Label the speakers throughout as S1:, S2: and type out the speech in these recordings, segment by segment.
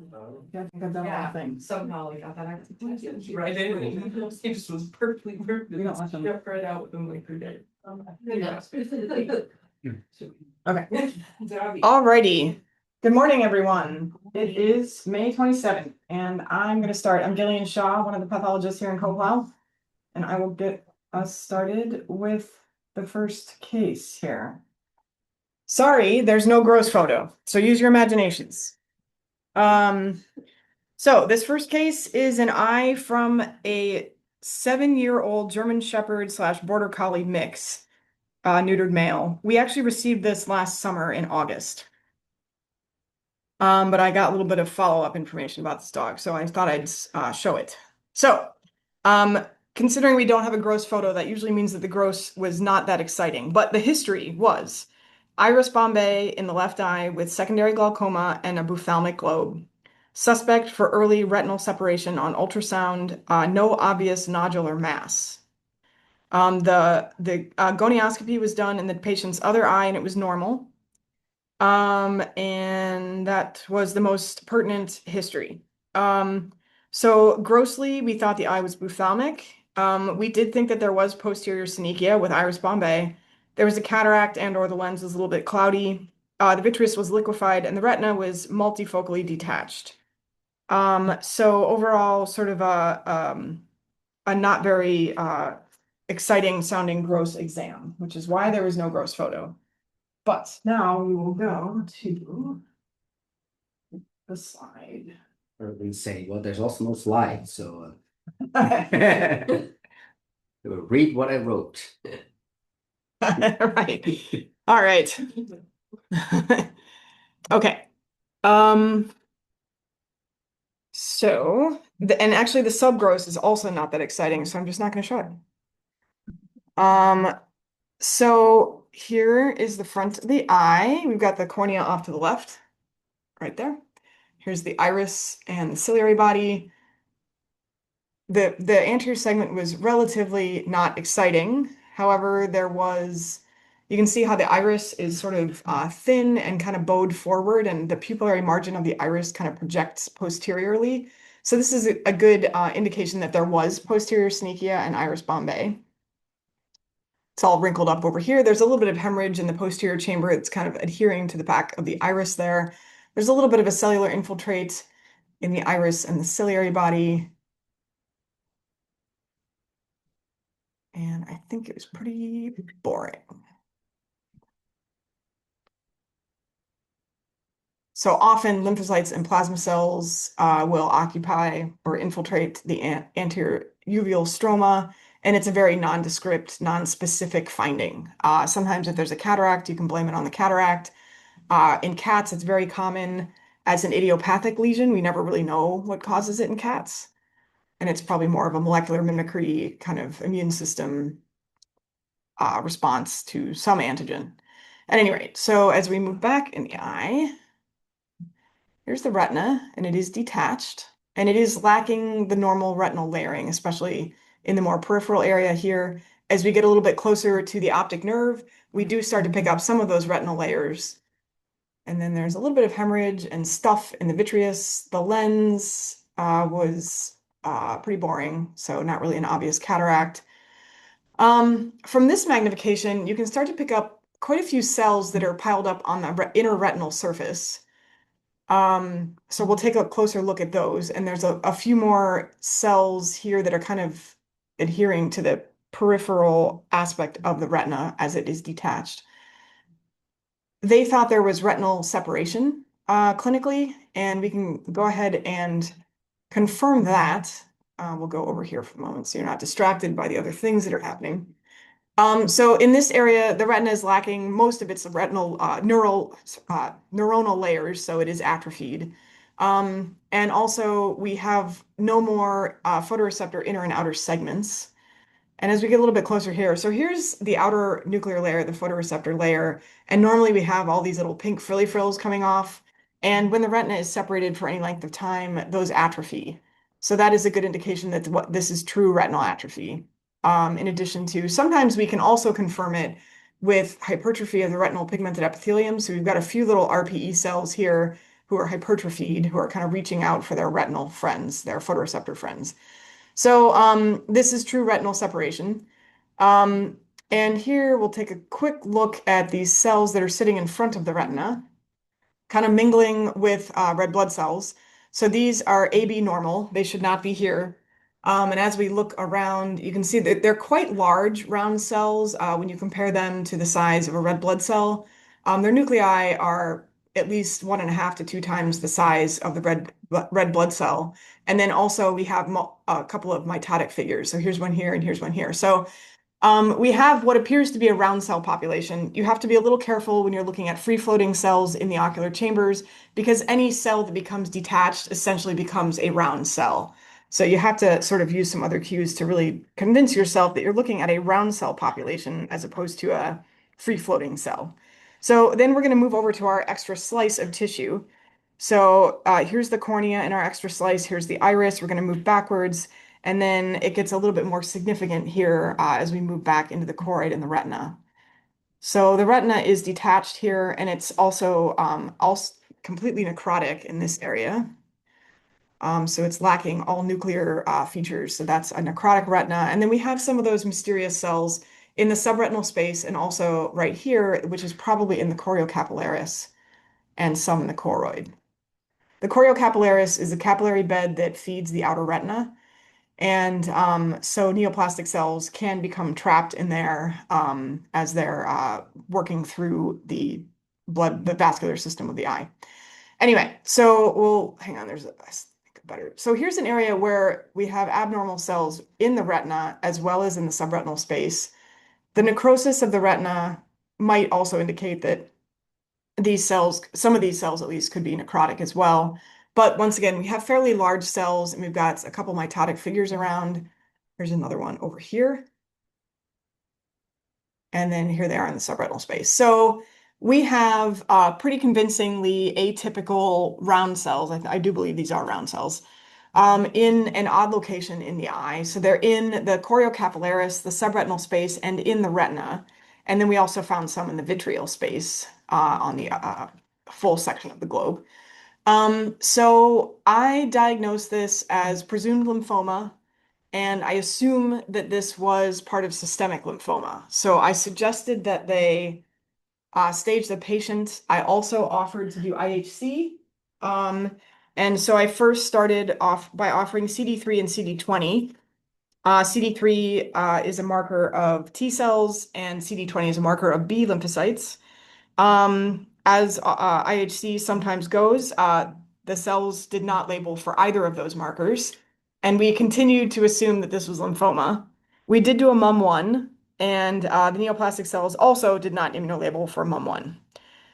S1: Yeah, I think I've done all the things.
S2: Somehow I got that active right in. It just was perfectly perfect.
S1: We don't want them.
S2: Jump right out within like 3 days.
S1: Okay. Alrighty. Good morning, everyone. It is May 27th, and I'm going to start. I'm Gillian Shaw, one of the pathologists here in Coplow, and I will get us started with the first case here. Sorry, there's no gross photo, so use your imaginations. So this first case is an eye from a 7-year-old German Shepherd / Border Collie mix, neutered male. We actually received this last summer in August. But I got a little bit of follow-up information about this dog, so I thought I'd show it. So, considering we don't have a gross photo, that usually means that the gross was not that exciting, but the history was iris bombay in the left eye with secondary glaucoma and a ophthalmic globe. Suspect for early retinal separation on ultrasound, no obvious nodular mass. The gonioscopy was done in the patient's other eye and it was normal. And that was the most pertinent history. So grossly, we thought the eye was ophthalmic. We did think that there was posterior synechia with iris bombay. There was a cataract and/or the lens was a little bit cloudy. The vitreous was liquefied and the retina was multifocally detached. So overall, sort of a not very exciting sounding gross exam, which is why there was no gross photo. But now we will go to the slide.
S3: Or we say, well, there's also no slide, so read what I wrote.
S1: Right. All right. Okay. So and actually the subgross is also not that exciting, so I'm just not going to show it. So here is the front of the eye. We've got the cornea off to the left, right there. Here's the iris and the ciliary body. The anterior segment was relatively not exciting. However, you can see how the iris is sort of thin and kind of bowed forward, and the pupillary margin of the iris kind of projects posteriorly. So this is a good indication that there was posterior synechia and iris bombay. It's all wrinkled up over here. There's a little bit of hemorrhage in the posterior chamber. It's kind of adhering to the back of the iris there. There's a little bit of a cellular infiltrate in the iris and the ciliary body. And I think it was pretty boring. So often lymphocytes and plasma cells will occupy or infiltrate the anterior uveal stroma, and it's a very nondescript, nonspecific finding. Sometimes if there's a cataract, you can blame it on the cataract. In cats, it's very common as an idiopathic lesion. We never really know what causes it in cats. And it's probably more of a molecular mimicry kind of immune system response to some antigen. At any rate, so as we move back in the eye, here's the retina, and it is detached, and it is lacking the normal retinal layering, especially in the more peripheral area here. As we get a little bit closer to the optic nerve, we do start to pick up some of those retinal layers. And then there's a little bit of hemorrhage and stuff in the vitreous. The lens was pretty boring, so not really an obvious cataract. From this magnification, you can start to pick up quite a few cells that are piled up on the inner retinal surface. So we'll take a closer look at those. And there's a few more cells here that are kind of adhering to the peripheral aspect of the retina as it is detached. They thought there was retinal separation clinically, and we can go ahead and confirm that. We'll go over here for a moment so you're not distracted by the other things that are happening. So in this area, the retina is lacking most of its retinal neuronal layers, so it is atrophied. And also we have no more photoreceptor inner and outer segments. And as we get a little bit closer here, so here's the outer nuclear layer, the photoreceptor layer, and normally we have all these little pink frilly frills coming off. And when the retina is separated for any length of time, those atrophy. So that is a good indication that this is true retinal atrophy. In addition to, sometimes we can also confirm it with hypertrophy of the retinal pigmented epithelium. So we've got a few little RPE cells here who are hypertrophied, who are kind of reaching out for their retinal friends, their photoreceptor friends. So this is true retinal separation. Um, and here we'll take a quick look at these cells that are sitting in front of the retina, kind of mingling with red blood cells. So these are AB normal. They should not be here. And as we look around, you can see that they're quite large round cells when you compare them to the size of a red blood cell. Their nuclei are at least 1.5 to 2 times the size of the red blood cell. And then also we have a couple of mitotic figures. So here's one here and here's one here. So we have what appears to be a round cell population. You have to be a little careful when you're looking at free-floating cells in the ocular chambers because any cell that becomes detached essentially becomes a round cell. So you have to sort of use some other cues to really convince yourself that you're looking at a round cell population as opposed to a free-floating cell. So then we're going to move over to our extra slice of tissue. So here's the cornea in our extra slice. Here's the iris. We're going to move backwards. And then it gets a little bit more significant here as we move back into the choroid and the retina. So the retina is detached here, and it's also completely necrotic in this area. So it's lacking all nuclear features. So that's a necrotic retina. And then we have some of those mysterious cells in the subretinal space and also right here, which is probably in the choriocapillaris and some in the choroid. The choriocapillaris is a capillary bed that feeds the outer retina. And so neoplastic cells can become trapped in there as they're working through the vascular system of the eye. Anyway, so we'll hang on. There's I think better. So here's an area where we have abnormal cells in the retina as well as in the subretinal space. The necrosis of the retina might also indicate that these cells, some of these cells at least, could be necrotic as well. But once again, we have fairly large cells and we've got a couple mitotic figures around. There's another one over here. And then here they are in the subretinal space. So we have pretty convincingly atypical round cells. I do believe these are round cells in an odd location in the eye. So they're in the choriocapillaris, the subretinal space, and in the retina. And then we also found some in the vitreal space on the full section of the globe. So I diagnosed this as presumed lymphoma, and I assume that this was part of systemic lymphoma. So I suggested that they stage the patient. I also offered to do IHC. And so I first started off by offering CD3 and CD20. CD3 is a marker of T cells, and CD20 is a marker of B lymphocytes. As IHC sometimes goes, the cells did not label for either of those markers, and we continued to assume that this was lymphoma. We did do a MUM1, and the neoplastic cells also did not immunolabel for MUM1.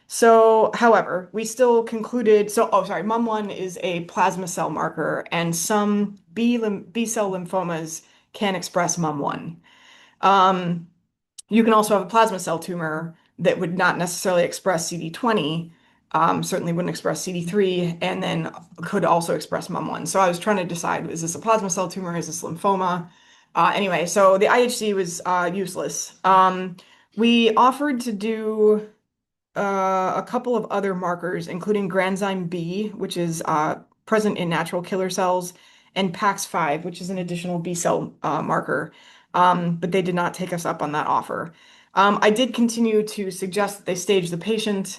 S1: So, however, we still concluded, MUM1 is a plasma cell marker, and some B cell lymphomas can express MUM1. You can also have a plasma cell tumor that would not necessarily express CD20, certainly wouldn't express CD3, and then could also express MUM1. So I was trying to decide, is this a plasma cell tumor? Is this lymphoma? Anyway, so the IHC was useless. We offered to do a couple of other markers, including granzyme B, which is present in natural killer cells, and PAX5, which is an additional B cell marker. But they did not take us up on that offer. I did continue to suggest that they stage the patient,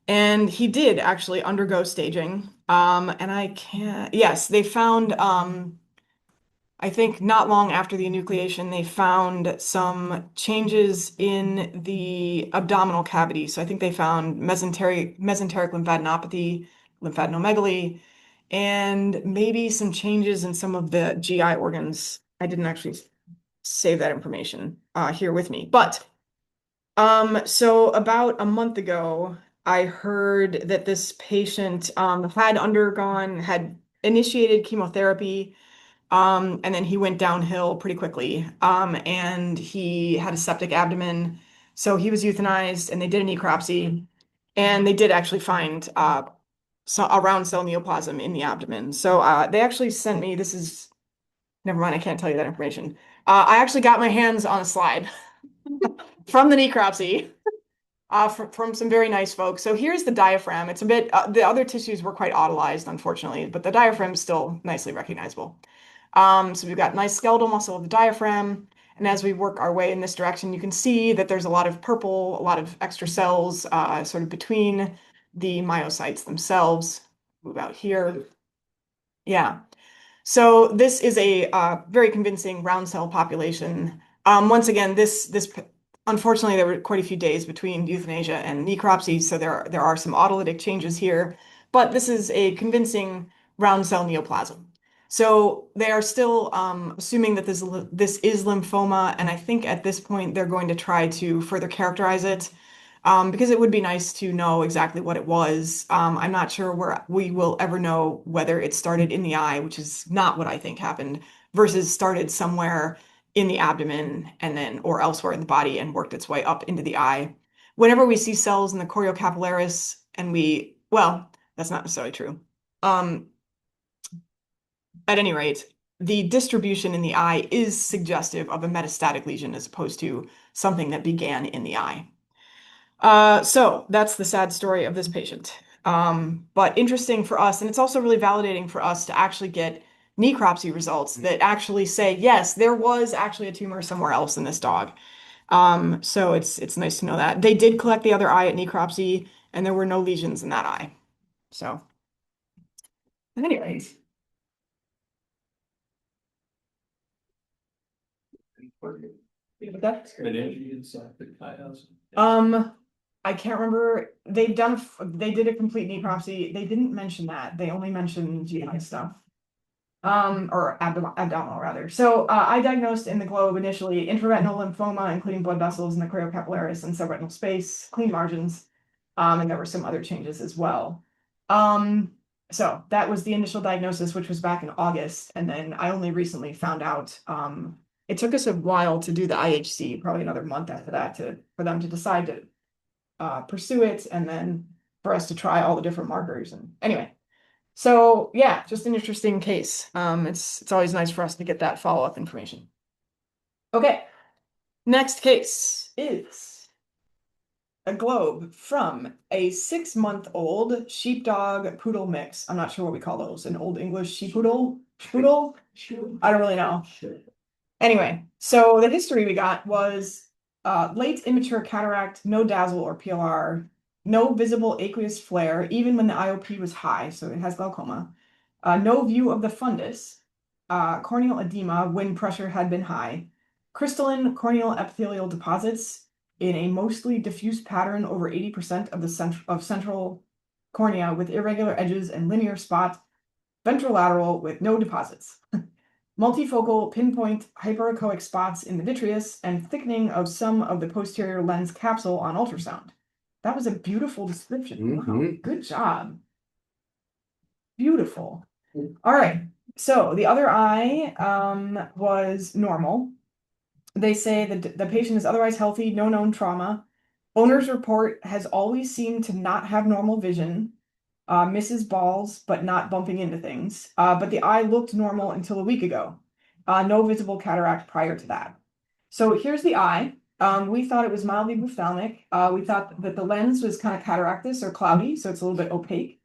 S1: and he did actually undergo staging. Yes, they found, I think not long after the enucleation, they found some changes in the abdominal cavity. So I think they found mesenteric lymphadenopathy, lymphadenomegaly, and maybe some changes in some of the GI organs. I didn't actually save that information here with me. But so about a month ago, I heard that this patient had initiated chemotherapy, and then he went downhill pretty quickly. And he had a septic abdomen, so he was euthanized, and they did a necropsy, and they did actually find a round cell neoplasm in the abdomen. So they actually sent me, never mind, I can't tell you that information. I actually got my hands on a slide from the necropsy. from some very nice folks. So here's the diaphragm. It's a bit, the other tissues were quite autolyzed, unfortunately, but the diaphragm is still nicely recognizable. So we've got nice skeletal muscle of the diaphragm. And as we work our way in this direction, you can see that there's a lot of purple, a lot of extra cells sort of between the myocytes themselves. Move out here. Yeah. So this is a very convincing round cell population. Once again, this unfortunately there were quite a few days between euthanasia and necropsy, so there are some autolytic changes here, but this is a convincing round cell neoplasm. So they are still assuming that this is lymphoma, and I think at this point they're going to try to further characterize it. Because it would be nice to know exactly what it was. I'm not sure where we will ever know whether it started in the eye, which is not what I think happened, versus started somewhere in the abdomen and then or elsewhere in the body and worked its way up into the eye. Whenever we see cells in the choriocapillaris and well, that's not necessarily true. At any rate, the distribution in the eye is suggestive of a metastatic lesion as opposed to something that began in the eye. So that's the sad story of this patient. But interesting for us, and it's also really validating for us to actually get necropsy results that actually say, yes, there was actually a tumor somewhere else in this dog. So it's nice to know that. They did collect the other eye at necropsy, and there were no lesions in that eye. So, anyways. I can't remember. They did a complete necropsy. They didn't mention that. They only mentioned GI stuff. Or abdominal rather. So I diagnosed in the globe initially intraretinal lymphoma, including blood vessels in the choriocapillaris and subretinal space, clean margins. And there were some other changes as well. So that was the initial diagnosis, which was back in August. And then I only recently found out, it took us a while to do the IHC, probably another month after that for them to decide to pursue it and then for us to try all the different markers. And anyway, so yeah, just an interesting case. It's always nice for us to get that follow-up information. Okay, next case is a globe from a 6-month-old sheepdog poodle mix. I'm not sure what we call those. An old English sheepoodle? Poodle? I don't really know. Anyway, so the history we got was late immature cataract, no dazzle or PLR, no visible aqueous flare, even when the IOP was high, so it has glaucoma. No view of the fundus, corneal edema when pressure had been high, crystalline corneal epithelial deposits in a mostly diffuse pattern over 80% of the central cornea with irregular edges and linear spot, ventrolateral with no deposits. Multifocal pinpoint hyperechoic spots in the vitreous and thickening of some of the posterior lens capsule on ultrasound. That was a beautiful description. Wow, good job. Beautiful. All right. So the other eye was normal. They say that the patient is otherwise healthy, no known trauma. Owner's report has always seemed to not have normal vision. Misses balls, but not bumping into things. But the eye looked normal until a week ago. No visible cataract prior to that. So here's the eye. We thought it was mildly ophthalmic. We thought that the lens was kind of cataractous or cloudy, so it's a little bit opaque.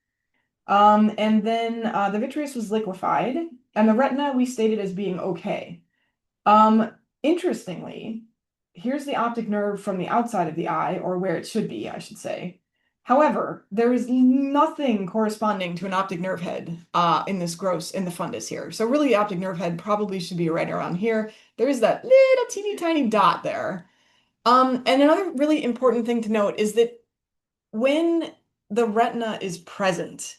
S1: And then the vitreous was liquefied, and the retina we stated as being okay. Interestingly, here's the optic nerve from the outside of the eye, or where it should be, I should say. However, there is nothing corresponding to an optic nerve head in the fundus here. So really, the optic nerve head probably should be right around here. There is that little teeny tiny dot there. And another really important thing to note is that when the retina is present,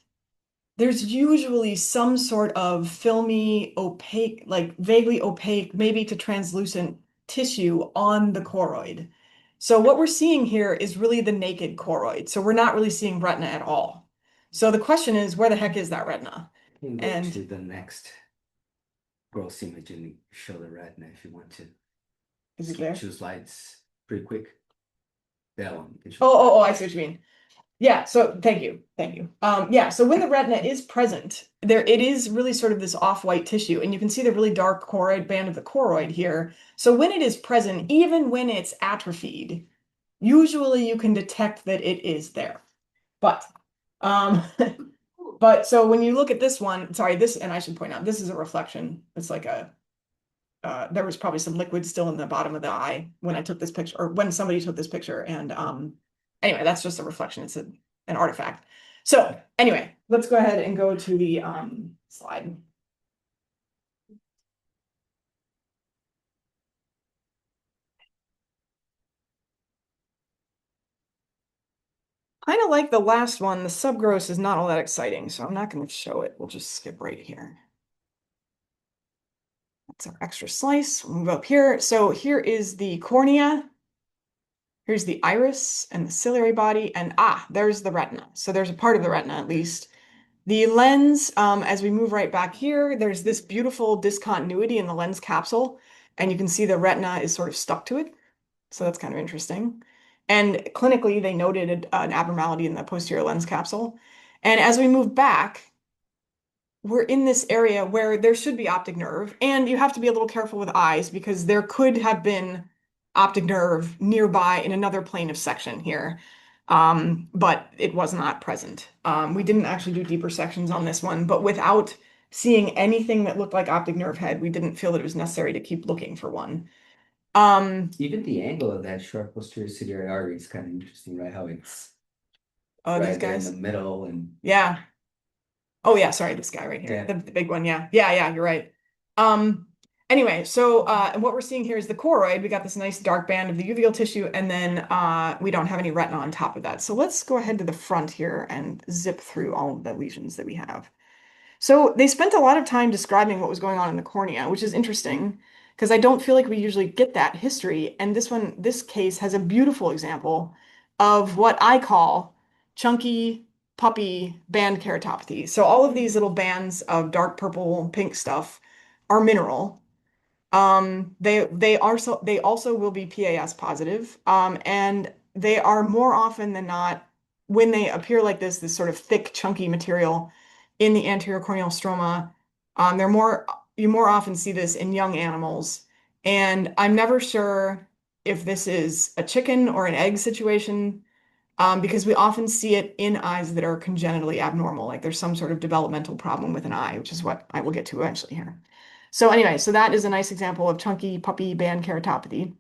S1: there's usually some sort of filmy, opaque, like vaguely opaque, maybe to translucent tissue on the choroid. So what we're seeing here is really the naked choroid. So we're not really seeing retina at all. So the question is, where the heck is that retina?
S3: And to the next gross image and show the retina if you want to.
S1: Is it there?
S3: 2 slides pretty quick. That one.
S1: Oh, I see what you mean. Yeah, so thank you. Yeah, so when the retina is present, it is really sort of this off-white tissue, and you can see the really dark choroid band of the choroid here. So when it is present, even when it's atrophied, usually you can detect that it is there. But um but so when you look at this one, sorry, this, and I should point out, this is a reflection. It's like a there was probably some liquid still in the bottom of the eye when I took this picture, or when somebody took this picture. And anyway, that's just a reflection. It's an artifact. So anyway, let's go ahead and go to the slide. Kind of like the last one, the subgross is not all that exciting, so I'm not going to show it. We'll just skip right here. That's our extra slice. We'll move up here. So here is the cornea. Here's the iris and the ciliary body, and there's the retina. So there's a part of the retina at least. The lens, as we move right back here, there's this beautiful discontinuity in the lens capsule, and you can see the retina is sort of stuck to it. So that's kind of interesting. And clinically, they noted an abnormality in the posterior lens capsule. And as we move back, we're in this area where there should be optic nerve, and you have to be a little careful with eyes because there could have been optic nerve nearby in another plane of section here, but it was not present. We didn't actually do deeper sections on this one, but without seeing anything that looked like optic nerve head, we didn't feel that it was necessary to keep looking for one.
S3: Even the angle of that short posterior ciliary artery is kind of interesting, right? How it's
S1: These
S3: right there in
S1: guys.
S3: the middle and
S1: Yeah. Oh yeah, sorry, this guy right here,
S3: yeah.
S1: the big one. Yeah, yeah, yeah, you're right. Um, anyway, so and what we're seeing here is the choroid. We got this nice dark band of the uveal tissue, and then we don't have any retina on top of that. So let's go ahead to the front here and zip through all of the lesions that we have. So they spent a lot of time describing what was going on in the cornea, which is interesting because I don't feel like we usually get that history. And this case has a beautiful example of what I call chunky puppy band keratopathy. So all of these little bands of dark purple, pink stuff are mineral. They also will be PAS positive. And they are more often than not, when they appear like this sort of thick, chunky material in the anterior corneal stroma, you more often see this in young animals. And I'm never sure if this is a chicken or an egg situation, because we often see it in eyes that are congenitally abnormal, like there's some sort of developmental problem with an eye, which is what I will get to eventually here. So anyway, so that is a nice example of chunky puppy band keratopathy.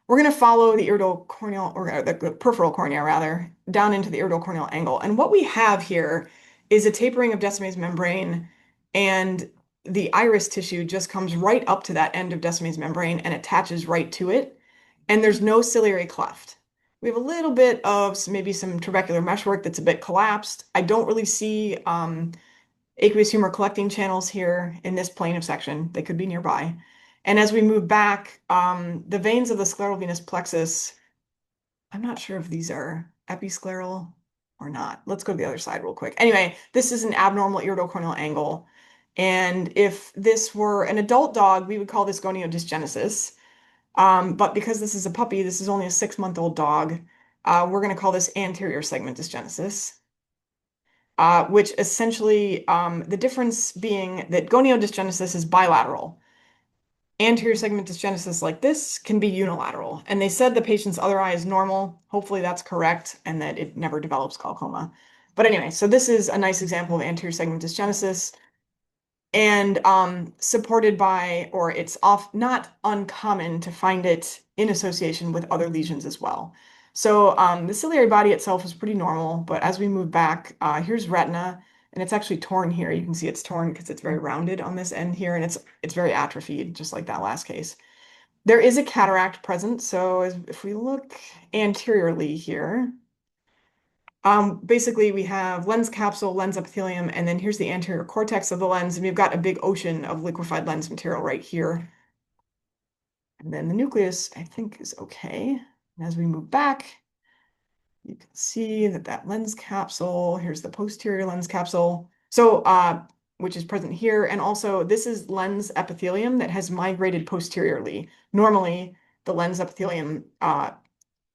S1: We're going to follow the iridocorneal, or the peripheral cornea rather, down into the iridocorneal angle. And what we have here is a tapering of Descemet's membrane, and the iris tissue just comes right up to that end of Descemet's membrane and attaches right to it. And there's no ciliary cleft. We have a little bit of maybe some trabecular meshwork that's a bit collapsed. I don't really see aqueous humor collecting channels here in this plane of section. They could be nearby. And as we move back, the veins of the scleral venous plexus, I'm not sure if these are episcleral or not. Let's go to the other side real quick. Anyway, this is an abnormal iridocorneal angle. And if this were an adult dog, we would call this goniodysgenesis. But because this is a puppy, this is only a 6-month-old dog, we're going to call this anterior segment dysgenesis. Which essentially, the difference being that goniodysgenesis is bilateral. Anterior segment dysgenesis like this can be unilateral. And they said the patient's other eye is normal. Hopefully that's correct and that it never develops glaucoma. But anyway, so this is a nice example of anterior segment dysgenesis, and supported by, or it's not uncommon to find it in association with other lesions as well. So the ciliary body itself is pretty normal, but as we move back, here's retina, and it's actually torn here. You can see it's torn because it's very rounded on this end here, and it's very atrophied, just like that last case. There is a cataract present, so if we look anteriorly here, basically we have lens capsule, lens epithelium, and then here's the anterior cortex of the lens, and we've got a big ocean of liquefied lens material right here. And then the nucleus, I think, is okay. And as we move back, you can see that lens capsule, here's the posterior lens capsule. So, which is present here. And also this is lens epithelium that has migrated posteriorly. Normally, the lens epithelium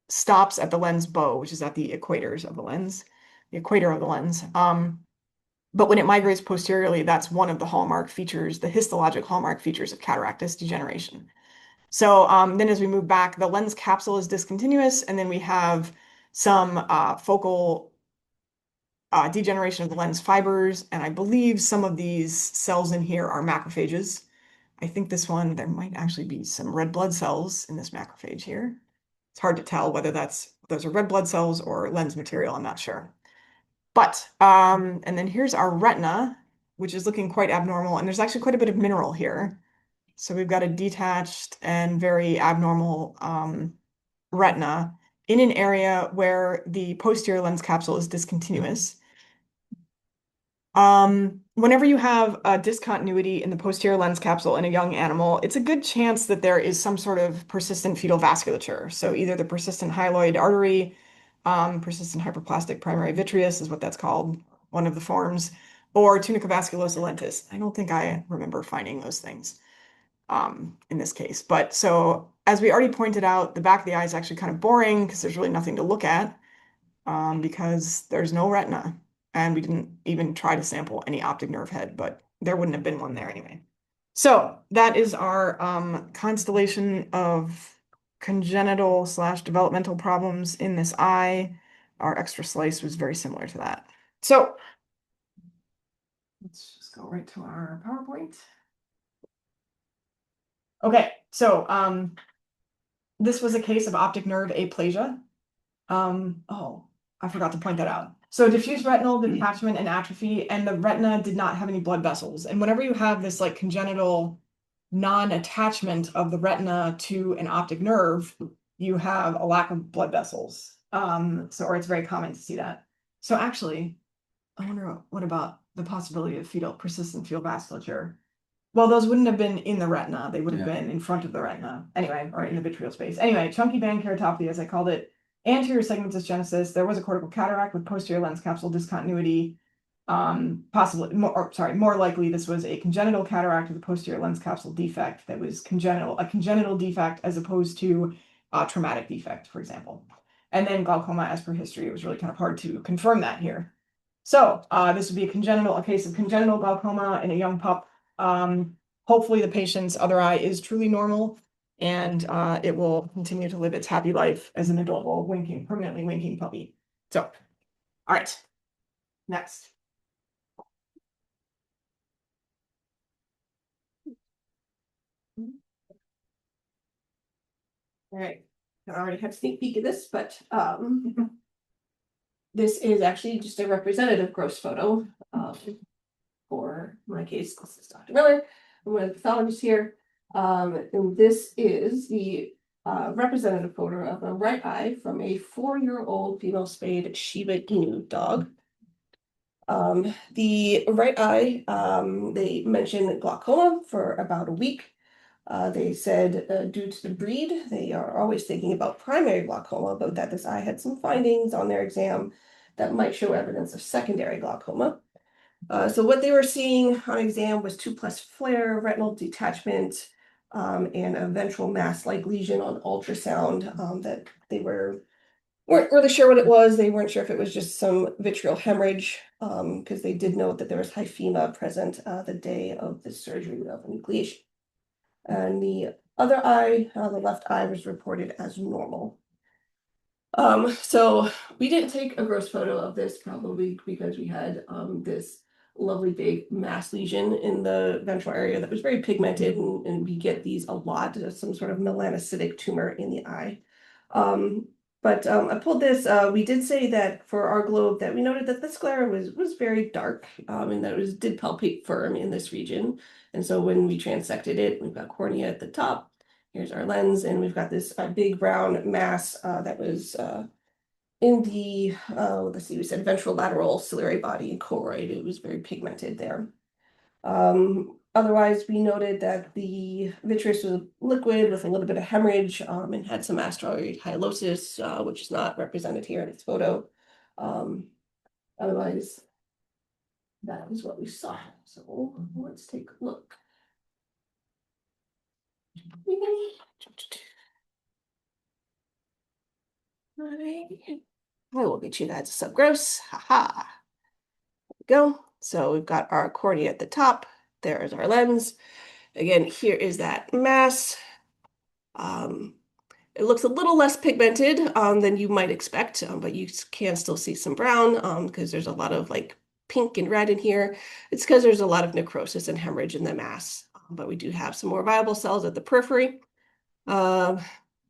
S1: stops at the lens bow, which is at the equators of the lens, the equator of the lens. But when it migrates posteriorly, that's one of the hallmark features, the histologic hallmark features of cataractous degeneration. So then as we move back, the lens capsule is discontinuous, and then we have some focal degeneration of the lens fibers, and I believe some of these cells in here are macrophages. I think this one, there might actually be some red blood cells in this macrophage here. It's hard to tell whether those are red blood cells or lens material, I'm not sure. But, and then here's our retina, which is looking quite abnormal, and there's actually quite a bit of mineral here. So we've got a detached and very abnormal retina in an area where the posterior lens capsule is discontinuous. Whenever you have a discontinuity in the posterior lens capsule in a young animal, it's a good chance that there is some sort of persistent fetal vasculature. So either the persistent hyaloid artery, persistent hyperplastic primary vitreous is what that's called, one of the forms, or tunica vasculosa lentis. I don't think I remember finding those things in this case. But so as we already pointed out, the back of the eye is actually kind of boring because there's really nothing to look at because there's no retina. And we didn't even try to sample any optic nerve head, but there wouldn't have been one there anyway. So that is our constellation of congenital / developmental problems in this eye. Our extra slice was very similar to that. So let's just go right to our PowerPoint. Okay, so this was a case of optic nerve aplasia. Oh, I forgot to point that out. So diffuse retinal detachment and atrophy, and the retina did not have any blood vessels. And whenever you have this like congenital non-attachment of the retina to an optic nerve, you have a lack of blood vessels. Or it's very common to see that. So actually, I wonder what about the possibility of persistent fetal vasculature? Well, those wouldn't have been in the retina. They would have been in front of the retina anyway, or in the vitreal space. Anyway, chunky band keratopathy, as I called it, anterior segmentus genesis. There was a cortical cataract with posterior lens capsule discontinuity. Possibly, more likely, this was a congenital cataract with a posterior lens capsule defect that was a congenital defect as opposed to a traumatic defect, for example. And then glaucoma, as per history, it was really kind of hard to confirm that here. So this would be a case of congenital glaucoma in a young pup. Hopefully the patient's other eye is truly normal and it will continue to live its happy life as an adult permanently winking puppy. So, all right, next.
S2: All right, I already had a sneak peek of this, but this is actually just a representative gross photo. For my case, this is Dr. Miller. I'm one of the pathologists here. And this is the representative photo of a right eye from a 4-year-old female spayed Shiba Inu dog. The right eye, they mentioned glaucoma for about a week. They said due to the breed, they are always thinking about primary glaucoma, but that this eye had some findings on their exam that might show evidence of secondary glaucoma. So what they were seeing on exam was 2+ flare, retinal detachment, and a ventral mass-like lesion on ultrasound that they weren't really sure what it was. They weren't sure if it was just some vitreal hemorrhage, because they did note that there was hyphema present the day of the surgery of enucleation. And the other eye, the left eye, was reported as normal. So we didn't take a gross photo of this probably because we had this lovely big mass lesion in the ventral area that was very pigmented, and we get these a lot, some sort of melanocytic tumor in the eye. But I pulled this. We did say that for our globe that we noted that the sclera was very dark, and that it did palpate firm in this region. And so when we transected it, we've got cornea at the top. Here's our lens, and we've got this big brown mass that was in the, let's see, we said ventral lateral ciliary body and choroid. It was very pigmented there. Otherwise, we noted that the vitreous was liquid with a little bit of hemorrhage and had some asteroid hyalosis, which is not represented here in this photo. Otherwise, that is what we saw. So let's take a look. I will get you that subgross. Haha. There we go. So we've got our cornea at the top. There is our lens. Again, here is that mass. It looks a little less pigmented than you might expect, but you can still see some brown because there's a lot of like pink and red in here. It's because there's a lot of necrosis and hemorrhage in the mass, but we do have some more viable cells at the periphery. Uh,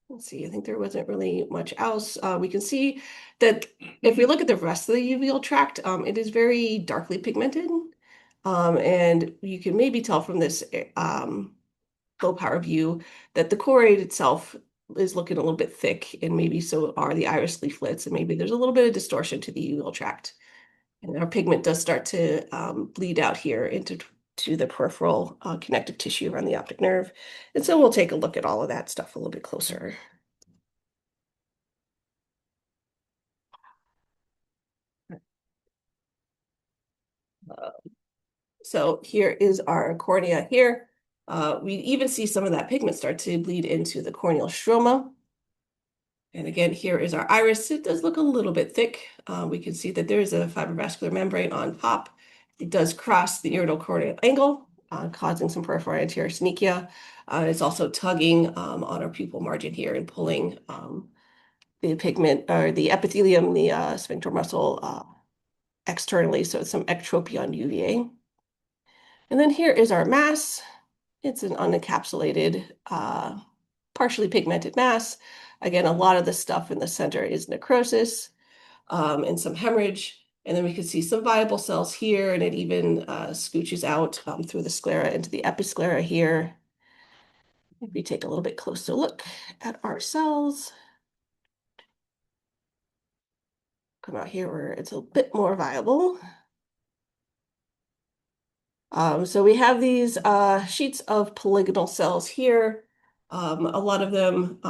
S2: let's see, I think there wasn't really much else. We can see that if we look at the rest of the uveal tract, it is very darkly pigmented. And you can maybe tell from this low power view that the choroid itself is looking a little bit thick, and maybe so are the iris leaflets, and maybe there's a little bit of distortion to the uveal tract. And our pigment does start to bleed out here into the peripheral connective tissue around the optic nerve. And so we'll take a look at all of that stuff a little bit closer. So here is our cornea here. We even see some of that pigment start to bleed into the corneal stroma. And again, here is our iris. It does look a little bit thick. We can see that there is a fibrovascular membrane on top. It does cross the iridocorneal angle, causing some peripheral anterior synechia. It's also tugging on our pupil margin here and pulling the pigment or the epithelium, the sphincter muscle externally. So it's some ectropy on UVA. And then here is our mass. It's an unencapsulated, partially pigmented mass. Again, a lot of the stuff in the center is necrosis and some hemorrhage. And then we can see some viable cells here, and it even scooches out through the sclera into the episclera here. If we take a little bit closer look at our cells, come out here where it's a bit more viable. So we have these sheets of polygonal cells here. A lot of them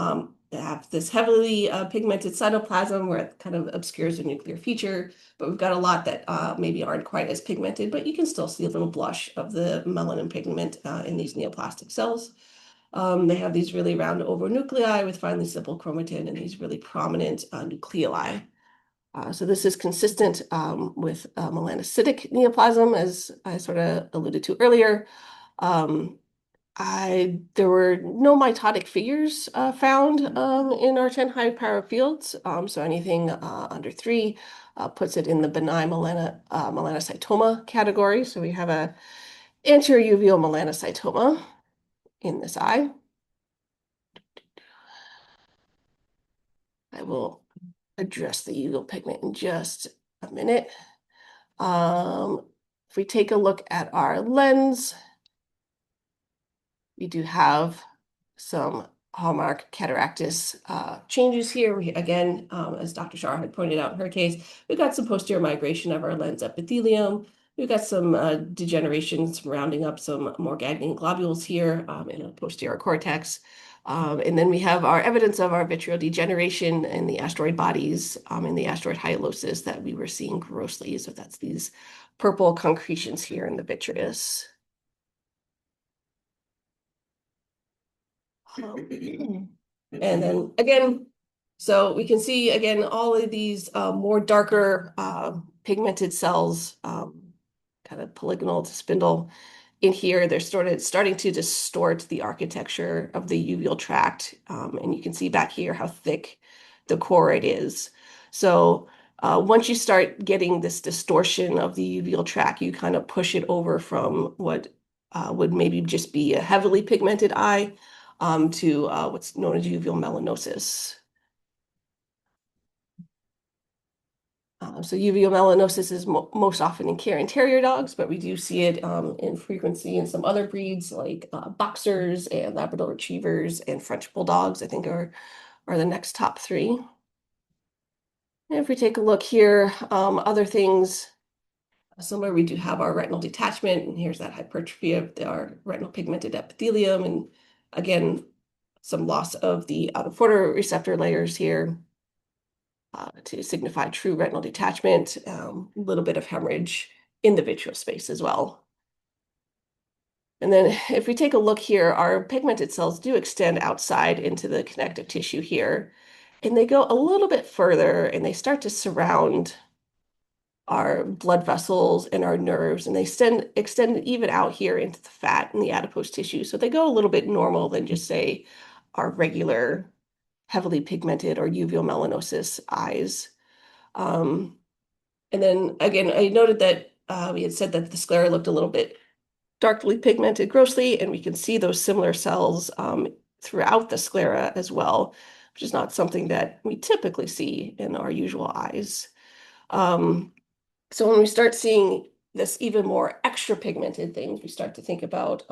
S2: have this heavily pigmented cytoplasm where it kind of obscures the nuclear feature, but we've got a lot that maybe aren't quite as pigmented, but you can still see a little blush of the melanin pigment in these neoplastic cells. They have these really round oval nuclei with finely stippled chromatin and these really prominent nucleoli. So this is consistent with melanocytic neoplasm, as I sort of alluded to earlier. There were no mitotic figures found in our 10 high power fields. So anything under 3 puts it in the benign melanocytoma category. So we have a anterior uveal melanocytoma in this eye. I will address the uveal pigment in just a minute. If we take a look at our lens, we do have some hallmark cataractus changes here. Again, as Dr. Shar had pointed out in her case, we've got some posterior migration of our lens epithelium. We've got some degeneration surrounding up some more ganglion globules here in a posterior cortex. And then we have our evidence of our vitreal degeneration in the asteroid bodies in the asteroid hyalosis that we were seeing grossly. So that's these purple concretions here in the vitreous. And then again, so we can see again all of these more darker pigmented cells, kind of polygonal to spindle in here. They're starting to distort the architecture of the uveal tract. And you can see back here how thick the choroid is. So once you start getting this distortion of the uveal tract, you kind of push it over from what would maybe just be a heavily pigmented eye to what's known as uveal melanosis. So uveal melanosis is most often in care-anterior dogs, but we do see it in frequency in some other breeds like boxers and Labrador retrievers and French bulldogs, I think are the next top 3. And if we take a look here, other things, somewhere we do have our retinal detachment, and here's that hypertrophy of our retinal pigmented epithelium, and again, some loss of the photoreceptor layers here to signify true retinal detachment, a little bit of hemorrhage in the vitreous space as well. And then if we take a look here, our pigmented cells do extend outside into the connective tissue here, and they go a little bit further and they start to surround our blood vessels and our nerves, and they extend even out here into the fat and the adipose tissue. So they go a little bit normal than just say our regular heavily pigmented or uveal melanosis eyes. And then again, I noted that we had said that the sclera looked a little bit darkly pigmented grossly, and we can see those similar cells throughout the sclera as well, which is not something that we typically see in our usual eyes. So when we start seeing this even more extra pigmented things, we start to think about,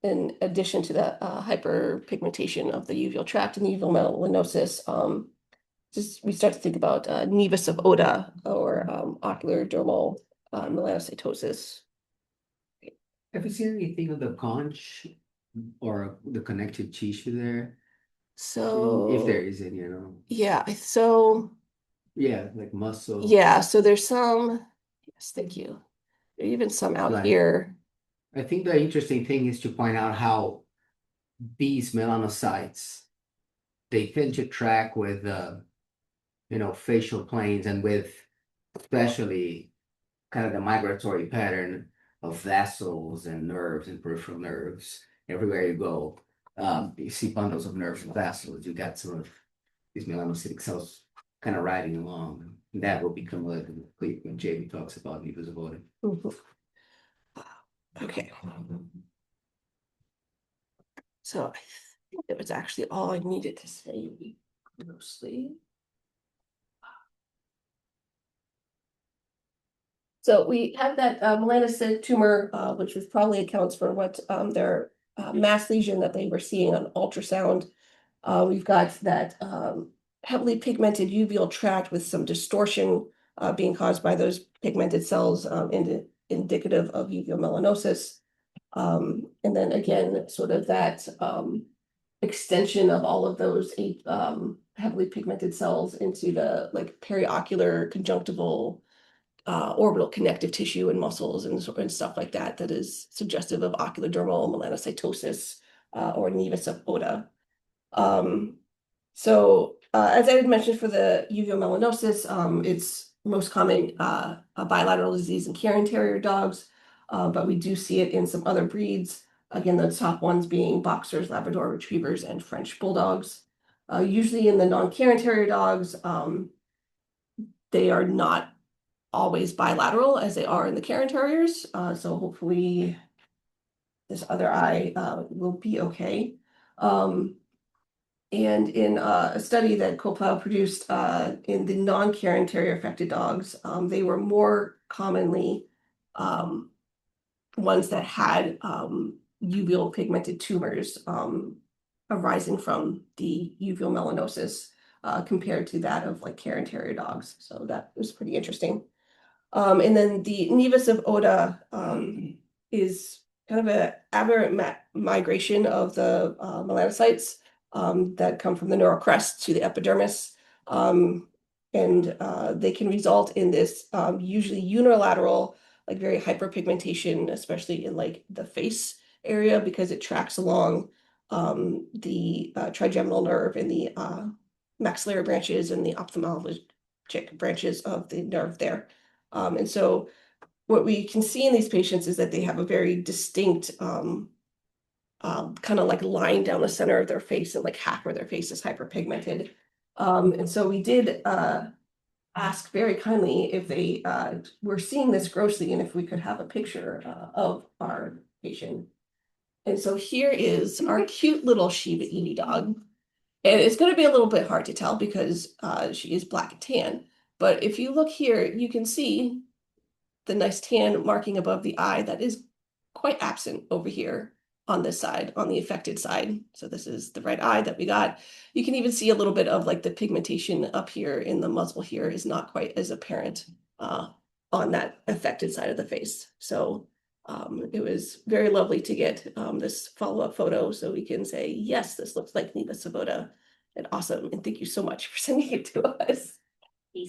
S2: in addition to the hyperpigmentation of the uveal tract and the uveal melanosis, we start to think about Nevus of Ota or ocular dermal melanocytosis.
S3: Have you seen anything of the conch or the connective tissue there?
S2: So
S3: If there is any,
S2: yeah, so
S3: yeah, like muscle.
S2: yeah, so there's some, yes, thank you. There are even some out
S3: Right.
S2: here.
S3: I think the interesting thing is to point out how these melanocytes, they tend to track with facial planes and with especially kind of the migratory pattern of vessels and nerves and peripheral nerves. Everywhere you go, you see bundles of nerves and vessels. You got some of these melanocytic cells kind of riding along. And that will become like when Jamie talks about Nevus of Ota.
S2: Mhm. Okay. So I think that was actually all I needed to say mostly. So we have that melanocytic tumor, which was probably accounts for what their mass lesion that they were seeing on ultrasound. We've got that heavily pigmented uveal tract with some distortion being caused by those pigmented cells, indicative of uveal melanosis. And then again, sort of that extension of all of those heavily pigmented cells into the like periocular conjunctival orbital connective tissue and muscles and stuff like that, that is suggestive of ocular dermal melanocytosis or Nevus of Ota. So as I had mentioned for the uveal melanosis, it's most common a bilateral disease in Cairn Terrier dogs, but we do see it in some other breeds. Again, the top ones being boxers, Labrador retrievers, and French bulldogs. Usually in the non-Cairn Terrier dogs, they are not always bilateral as they are in the Cairn Terriers. So hopefully this other eye will be okay. And in a study that Coplow produced in the non-Cairn Terrier affected dogs, they were more commonly ones that had uveal pigmented tumors arising from the uveal melanosis compared to that of like Cairn Terrier dogs. So that was pretty interesting. And then the Nevus of Ota is kind of an aberrant migration of the melanocytes that come from the neural crest to the epidermis. And they can result in this usually unilateral, like very hyperpigmentation, especially in like the face area, because it tracks along the trigeminal nerve and the maxillary branches and the ophthalmologic branches of the nerve there. And so what we can see in these patients is that they have a very distinct kind of like line down the center of their face, and like half of their face is hyperpigmented. And so we did ask very kindly if they were seeing this grossly and if we could have a picture of our patient. And so here is our cute little Shiba Inu dog. And it's going to be a little bit hard to tell because she is black and tan. But if you look here, you can see the nice tan marking above the eye that is quite absent over here on this side, on the affected side. So this is the right eye that we got. You can even see a little bit of like the pigmentation up here in the muzzle here is not quite as apparent on that affected side of the face. So it was very lovely to get this follow-up photo so we can say, yes, this looks like Nevus of Ota, and awesome. And thank you so much for sending it to us.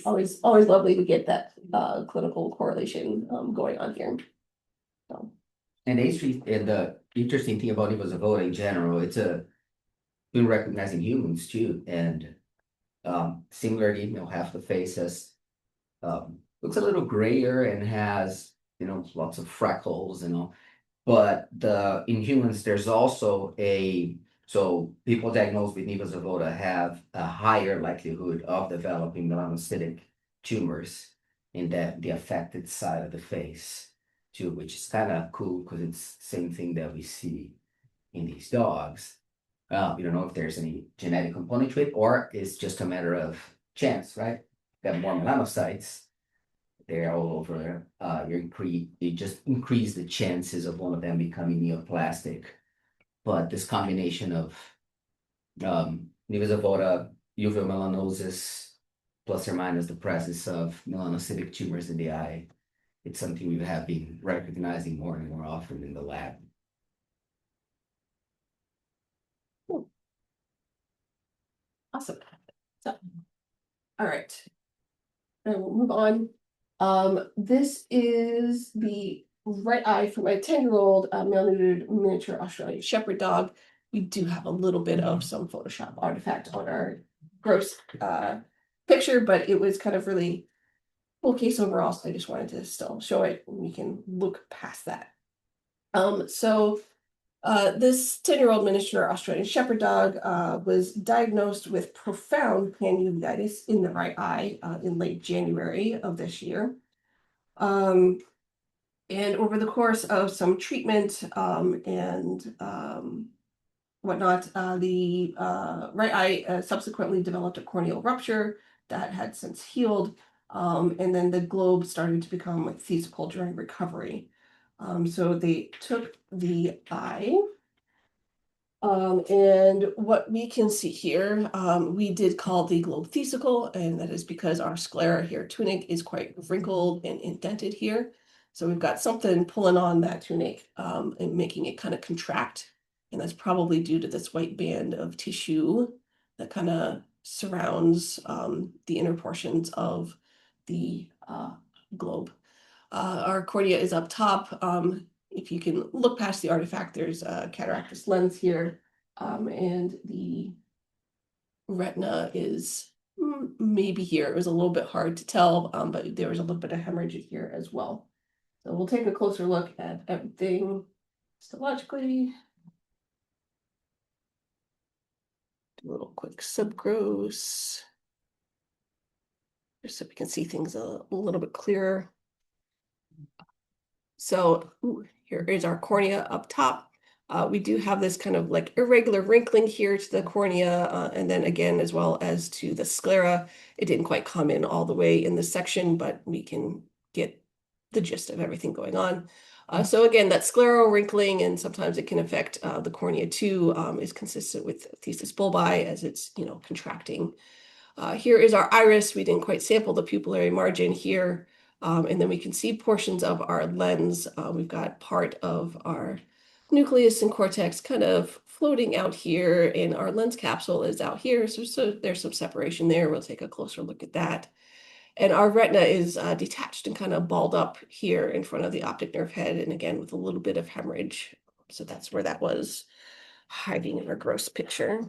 S2: Always lovely to get that clinical correlation going on here. So.
S3: And the interesting thing about Nevus of Ota in general, it's been recognized in humans too. And similarly, half the face has looks a little grayer and has lots of freckles and all. But in humans, there's also a So people diagnosed with Nevus of Ota have a higher likelihood of developing melanocytic tumors in the affected side of the face too, which is kind of cool because it's the same thing that we see in these dogs. We don't know if there's any genetic component to it or it's just a matter of chance, right? Got more melanocytes, they're all over. You just increase the chances of one of them becoming neoplastic. But this combination of Nevus of Ota, uveal melanosis, plus or minus the presence of melanocytic tumors in the eye, it's something we have been recognizing more and more often in the lab.
S2: Awesome. So, all right. And we'll move on. This is the right eye for my 10-year-old male-neutered miniature Australian Shepherd dog. We do have a little bit of some Photoshop artifact on our gross picture, but it was kind of really full case overall, so I just wanted to still show it, and we can look past that. This 10-year-old miniature Australian Shepherd dog was diagnosed with profound panuveitis in the right eye in late January of this year. And over the course of some treatment and whatnot, the right eye subsequently developed a corneal rupture that had since healed, and then the globe started to become phthisical during recovery. So they took the eye, and what we can see here, we did call the globe phthisical, and that is because our sclera here tunic is quite wrinkled and indented here. So we've got something pulling on that tunic and making it kind of contract. And that's probably due to this white band of tissue that kind of surrounds the inner portions of the globe. Our cornea is up top. If you can look past the artifact, there's a cataractous lens here, and the retina is maybe here. It was a little bit hard to tell, but there was a little bit of hemorrhage here as well. So we'll take a closer look at everything histologically. Do a little quick subgross, just so we can see things a little bit clearer. So here is our cornea up top. We do have this kind of like irregular wrinkling here to the cornea, and then again, as well as to the sclera. It didn't quite come in all the way in this section, but we can get the gist of everything going on. So again, that scleral wrinkling, and sometimes it can affect the cornea too, is consistent with phthisis bulbi as it's, contracting. Here is our iris. We didn't quite sample the pupillary margin here. And then we can see portions of our lens. We've got part of our nucleus and cortex kind of floating out here, and our lens capsule is out here. So there's some separation there. We'll take a closer look at that. And our retina is detached and kind of balled up here in front of the optic nerve head, and again, with a little bit of hemorrhage. So that's where that was hiding in our gross picture.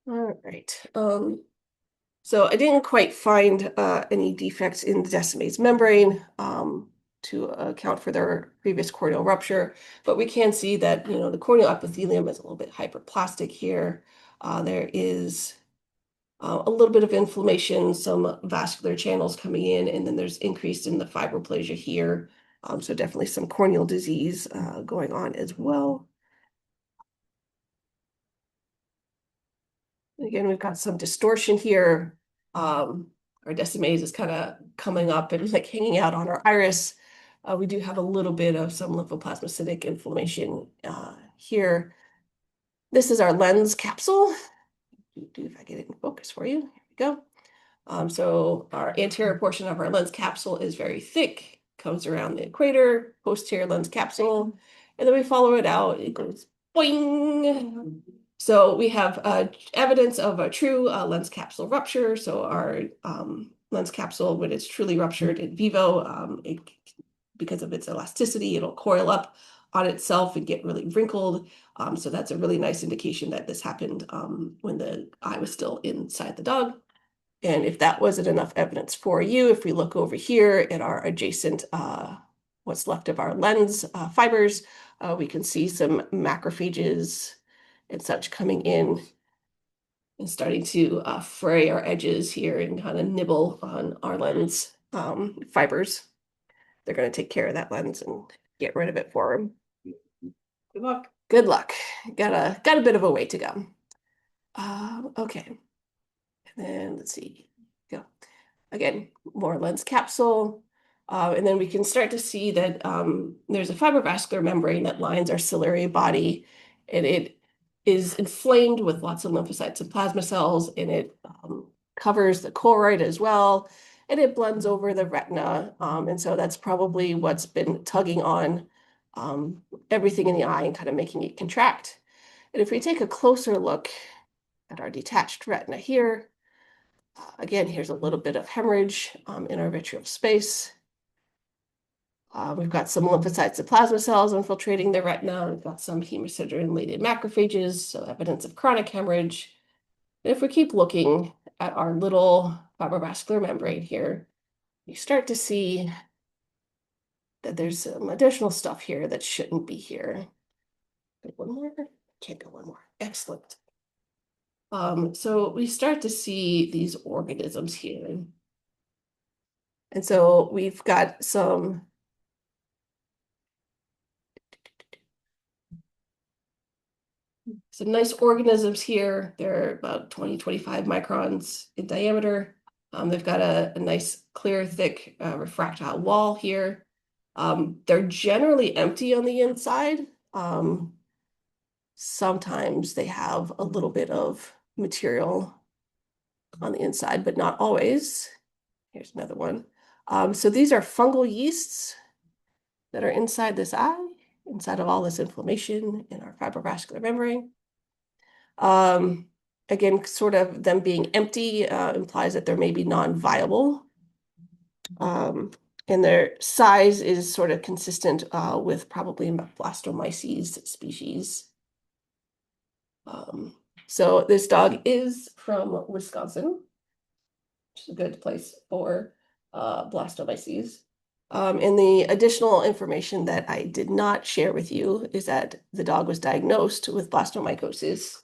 S2: All right. So I didn't quite find any defects in the Descemet's membrane to account for their previous corneal rupture, but we can see that, the corneal epithelium is a little bit hyperplastic here. There is a little bit of inflammation, some vascular channels coming in, and then there's increase in the fibroplasia here. So definitely some corneal disease going on as well. Again, we've got some distortion here. Our Descemet's is kind of coming up and like hanging out on our iris. We do have a little bit of some lymphoplasmacytic inflammation here. This is our lens capsule. If I get it in focus for you, here we go. So our anterior portion of our lens capsule is very thick, comes around the equator, posterior lens capsule, and then we follow it out. It goes boing. So we have evidence of a true lens capsule rupture. So our lens capsule, when it's truly ruptured in vivo, because of its elasticity, it'll coil up on itself and get really wrinkled. So that's a really nice indication that this happened when the eye was still inside the dog. And if that wasn't enough evidence for you, if we look over here at our adjacent what's left of our lens fibers. We can see some macrophages and such coming in and starting to fray our edges here and kind of nibble on our lens fibers. They're going to take care of that lens and get rid of it for them.
S1: Good luck.
S2: Good luck. Got a bit of a way to go. Okay. And then let's see. Go. Again, more lens capsule. And then we can start to see that there's a fibrovascular membrane that lines our ciliary body, and it is inflamed with lots of lymphocytes and plasma cells, and it covers the choroid as well, and it blends over the retina. And so that's probably what's been tugging on everything in the eye and kind of making it contract. And if we take a closer look at our detached retina here, again, here's a little bit of hemorrhage in our vitreal space. We've got some lymphocytes and plasma cells infiltrating the retina. We've got some hemosiderin-related macrophages, so evidence of chronic hemorrhage. And if we keep looking at our little fibrovascular membrane here, you start to see that there's some additional stuff here that shouldn't be here. One more? Can't go one more. Excellent. So we start to see these organisms here. And so we've got some nice organisms here. They're about 20, 25 microns in diameter. They've got a nice, clear, thick refractile wall here. They're generally empty on the inside. Sometimes they have a little bit of material on the inside, but not always. Here's another one. So these are fungal yeasts that are inside this eye, inside of all this inflammation in our fibrovascular membrane. Again, sort of them being empty implies that they're maybe non-viable. And their size is sort of consistent with probably blastomyces species. So this dog is from Wisconsin, which is a good place for blastomyces. And the additional information that I did not share with you is that the dog was diagnosed with blastomycosis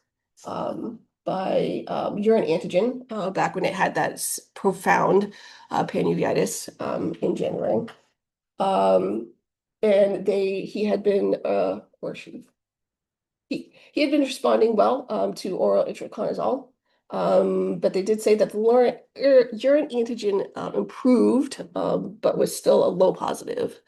S2: by urine antigen back when it had that profound panuveitis in January. And he had been, or he had been responding well to oral itraconazole. But they did say that the urine antigen improved, but was still a low positive.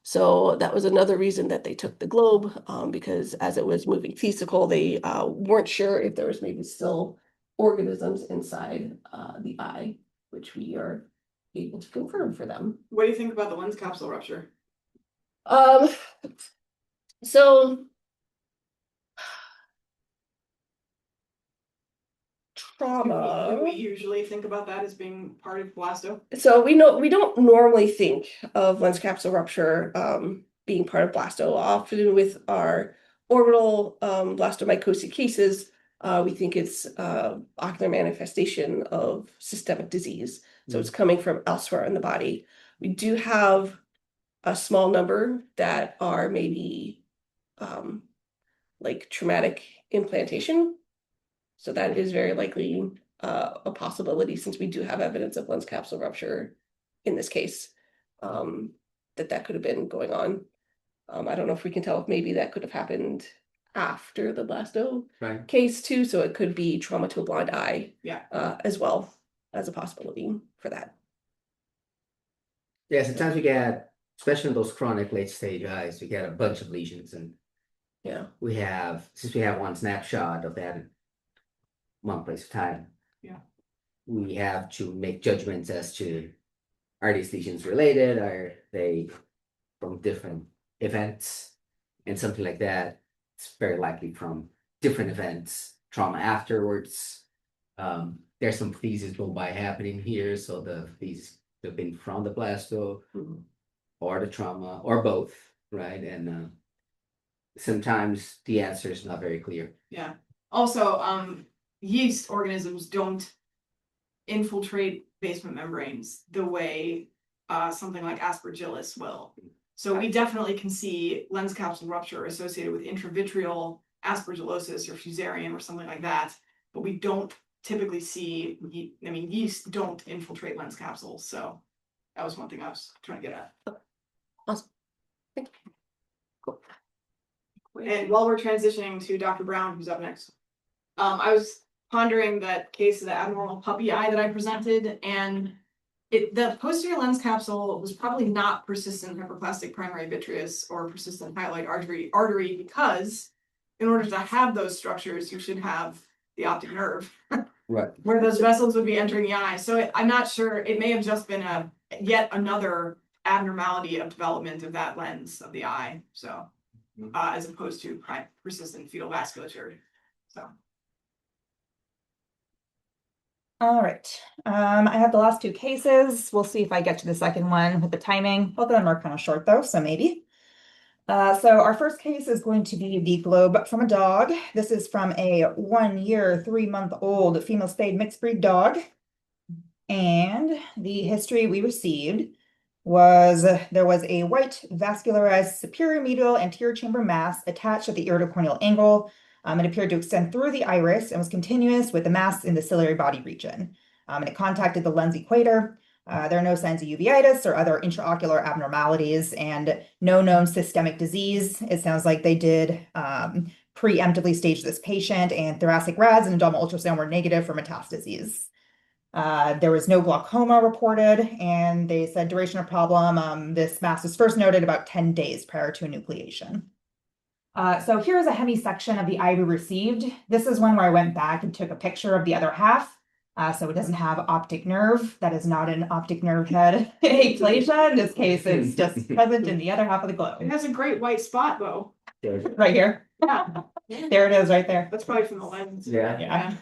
S2: So that was another reason that they took the globe, because as it was moving vesicle, they weren't sure if there was maybe still organisms inside the eye, which we are able to confirm for them.
S1: What do you think about the lens capsule rupture?
S2: So trauma.
S1: Do we usually think about that as being part of blasto?
S2: So we don't normally think of lens capsule rupture being part of blasto. Often with our orbital blastomycosis cases, we think it's ocular manifestation of systemic disease. So it's coming from elsewhere in the body. We do have a small number that are maybe like traumatic implantation. So that is very likely a possibility, since we do have evidence of lens capsule rupture in this case, that could have been going on. I don't know if we can tell if maybe that could have happened after the blasto case too. So it could be trauma to a blind eye, as well as a possibility for that.
S3: Yeah, sometimes we get, especially in those chronic late stage eyes, we get a bunch of lesions, and since we have one snapshot of that one place of time, we have to make judgments as to, are these lesions related? Are they from different events? And something like that, it's very likely from different events, trauma afterwards. There's some phases go by happening here, so the phases have been from the blasto or the trauma or both, right? And sometimes the answer is not very clear.
S1: Yeah. Also, yeast organisms don't infiltrate basement membranes the way something like aspergillus will. So we definitely can see lens capsule rupture associated with intravitreal aspergillosis or fusarium or something like that, but we don't typically see, I mean, yeast don't infiltrate lens capsules, so that was one thing I was trying to get at.
S4: Awesome. Thank you. Cool.
S1: And while we're transitioning to Dr. Brown, who's up next, I was pondering that case of the abnormal puppy eye that I presented, and the posterior lens capsule was probably not persistent hyperplastic primary vitreous or persistent hyaloid artery because in order to have those structures, you should have the optic nerve.
S3: Right.
S1: Where those vessels would be entering the eye. So I'm not sure, it may have just been yet another abnormality of development of that lens of the eye. So as opposed to persistent fetal vasculature. So.
S5: All right. I have the last two cases. We'll see if I get to the second one with the timing. Both of them are kind of short though, so maybe. So our first case is going to be the globe from a dog. This is from a 1 year, 3-month-old female spayed mixed breed dog. And the history we received was there was a white vascularized superior medial anterior chamber mass attached at the iridocorneal angle. It appeared to extend through the iris and was continuous with the mass in the ciliary body region. And it contacted the lens equator. There are no signs of uveitis or other intraocular abnormalities and no known systemic disease. It sounds like they did preemptively stage this patient, and thoracic rads and abdominal ultrasound were negative for metastases. There was no glaucoma reported, and they said duration of problem. This mass was first noted about 10 days prior to enucleation. So here's a hemisection of the eye we received. This is one where I went back and took a picture of the other half. So it doesn't have optic nerve. That is not an optic nerve head aplasia. In this case, it's just present in the other half of the
S1: It
S5: globe.
S1: has a great white spot though.
S5: Right here. There it is right there.
S1: That's probably from the lens.
S5: Yeah.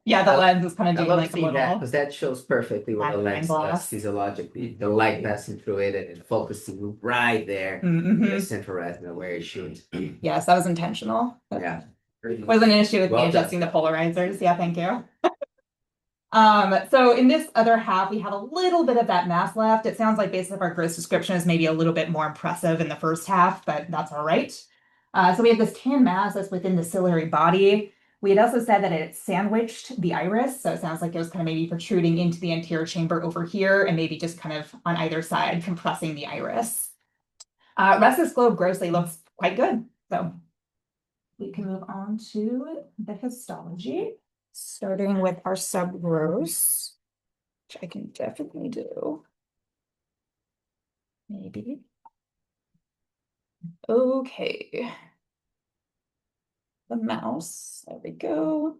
S5: Yeah, the lens is kind of
S3: I
S5: doing
S3: love
S5: like a
S3: seeing that
S5: little.
S3: because that shows perfectly what the
S5: magnifying
S3: lens
S5: glass.
S3: does physiologically. The light passing through it and focusing right there in the central retina where it should.
S5: Yes, that was intentional.
S3: Yeah.
S5: Wasn't an issue with
S3: Well
S5: me
S3: done.
S5: adjusting the polarizers. Yeah, thank you. So in this other half, we have a little bit of that mass left. It sounds like based on our gross description is maybe a little bit more impressive in the first half, but that's all right. So we have this tan mass that's within the ciliary body. We had also said that it sandwiched the iris. So it sounds like it was kind of maybe protruding into the anterior chamber over here and maybe just kind of on either side compressing the iris. Rest of this globe grossly looks quite good. So we can move on to the histology, starting with our subgross, which I can definitely do. Maybe. Okay. The mouse. There we go.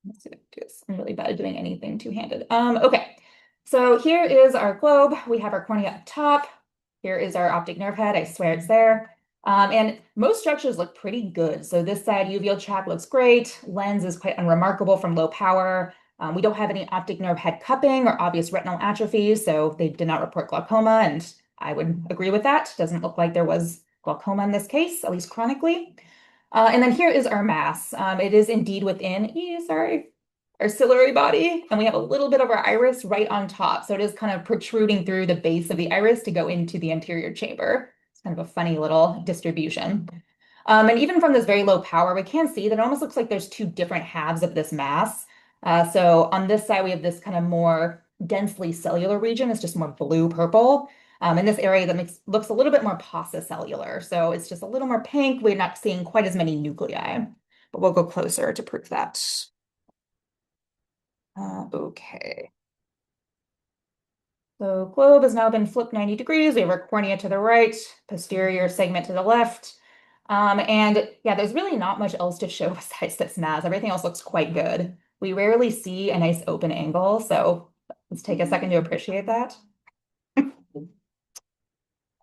S5: Let's see if I can do this. I'm really bad at doing anything two-handed. Okay. So here is our globe. We have our cornea up top. Here is our optic nerve head. I swear it's there. And most structures look pretty good. So this side uveal tract looks great. Lens is quite unremarkable from low power. We don't have any optic nerve head cupping or obvious retinal atrophy, so they did not report glaucoma, and I would agree with that. Doesn't look like there was glaucoma in this case, at least chronically. And then here is our mass. It is indeed within, our ciliary body, and we have a little bit of our iris right on top. So it is kind of protruding through the base of the iris to go into the anterior chamber. It's kind of a funny little distribution. And even from this very low power, we can see that it almost looks like there's two different halves of this mass. So on this side, we have this kind of more densely cellular region. It's just more blue-purple. In this area that looks a little bit more paucicellular. So it's just a little more pink. We're not seeing quite as many nuclei, but we'll go closer to prove that. Okay. So globe has now been flipped 90 degrees. We have our cornea to the right, posterior segment to the left. And yeah, there's really not much else to show besides this mass. Everything else looks quite good. We rarely see a nice open angle, so let's take a second to appreciate that.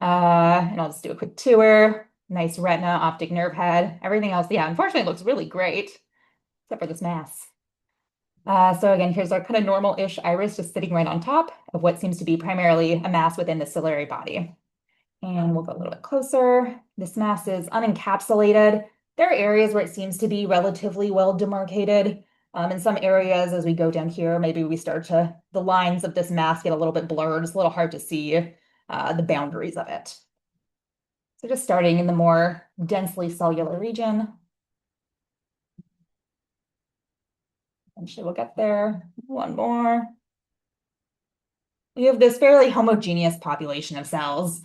S5: And I'll just do a quick tour. Nice retina, optic nerve head. Everything else, yeah, unfortunately, it looks really great, except for this mass. So again, here's our kind of normal-ish iris just sitting right on top of what seems to be primarily a mass within the ciliary body. And we'll go a little bit closer. This mass is unencapsulated. There are areas where it seems to be relatively well demarcated. In some areas, as we go down here, maybe we start to, the lines of this mass get a little bit blurred. It's a little hard to see the boundaries of it. So just starting in the more densely cellular region. Eventually we'll get there. One more. We have this fairly homogeneous population of cells.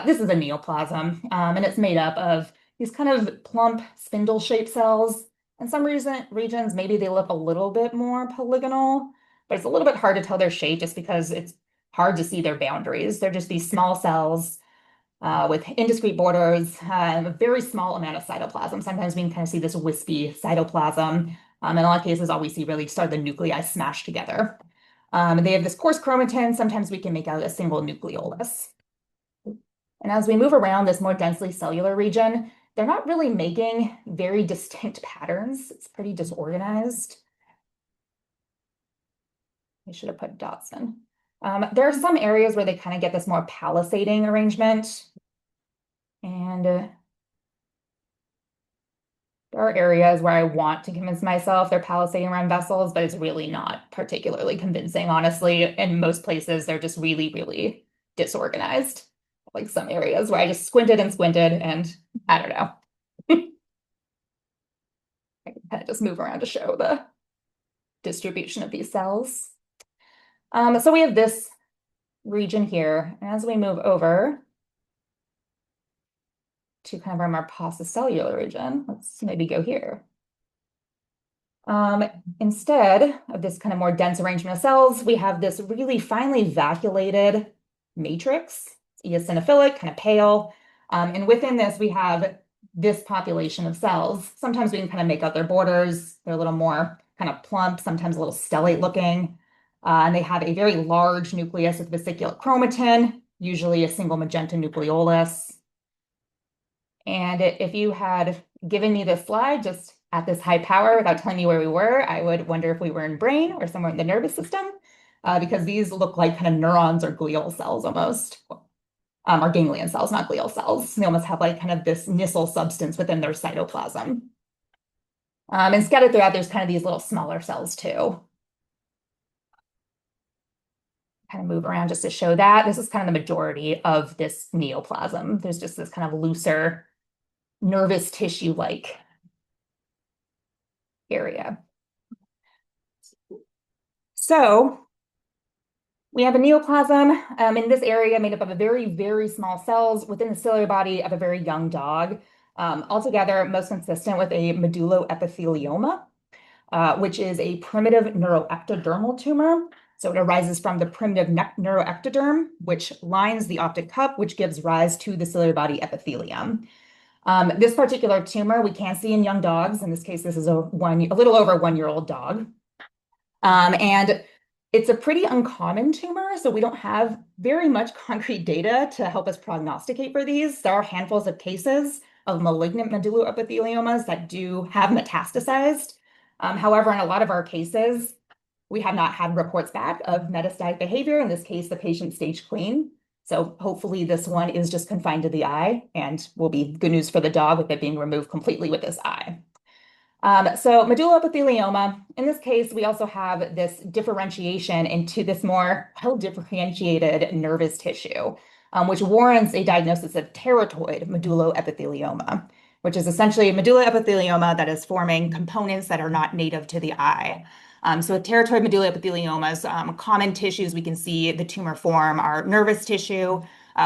S5: This is a neoplasm, and it's made up of these kind of plump spindle-shaped cells. In some regions, maybe they look a little bit more polygonal, but it's a little bit hard to tell their shape just because it's hard to see their boundaries. They're just these small cells with indiscrete borders, and a very small amount of cytoplasm. Sometimes we can kind of see this wispy cytoplasm. In a lot of cases, all we see really are the nuclei smashed together. They have this coarse chromatin. Sometimes we can make out a single nucleolus. And as we move around this more densely cellular region, they're not really making very distinct patterns. It's pretty disorganized. I should have put dots in. There are some areas where they kind of get this more palisading arrangement. And there are areas where I want to convince myself they're palisading around vessels, but it's really not particularly convincing, honestly. In most places, they're just really, really disorganized. Like some areas where I just squinted and I don't know. I can kind of just move around to show the distribution of these cells. So we have this region here. And as we move over to kind of our more cellular region, let's maybe go here. Instead of this kind of more dense arrangement of cells, we have this really finely vacuolated matrix, eosinophilic, kind of pale. And within this, we have this population of cells. Sometimes we can kind of make out their borders. They're a little more kind of plump, sometimes a little stellate looking. And they have a very large nucleus with vesicular chromatin, usually a single magenta nucleolus. And if you had given me this slide just at this high power without telling me where we were, I would wonder if we were in brain or somewhere in the nervous system, because these look like kind of neurons or glial cells almost, or ganglion cells, not glial cells. They almost have like kind of this Nissl substance within their cytoplasm. And scattered throughout, there's kind of these little smaller cells too. Kind of move around just to show that. This is kind of the majority of this neoplasm. There's just this kind of looser nervous tissue-like area. So we have a neoplasm in this area made up of a very, very small cells within the cellular body of a very young dog. Altogether, most consistent with a medulloepithelioma, which is a primitive neuroectodermal tumor. So it arises from the primitive neuroectoderm, which lines the optic cup, which gives rise to the cellular body epithelium. This particular tumor we can see in young dogs. In this case, this is a little over 1-year-old dog. And it's a pretty uncommon tumor, so we don't have very much concrete data to help us prognosticate for these. There are handfuls of cases of malignant medulloepitheliomas that do have metastasized. However, in a lot of our cases, we have not had reports back of metastatic behavior. In this case, the patient staged clean. So hopefully this one is just confined to the eye and will be good news for the dog with it being removed completely with this eye. So medulloepithelioma, in this case, we also have this differentiation into this more well-differentiated nervous tissue, which warrants a diagnosis of teratoid medulloepithelioma, which is essentially a medulloepithelioma that is forming components that are not native to the eye. So with teratoid medulloepitheliomas, common tissues we can see the tumor form are nervous tissue.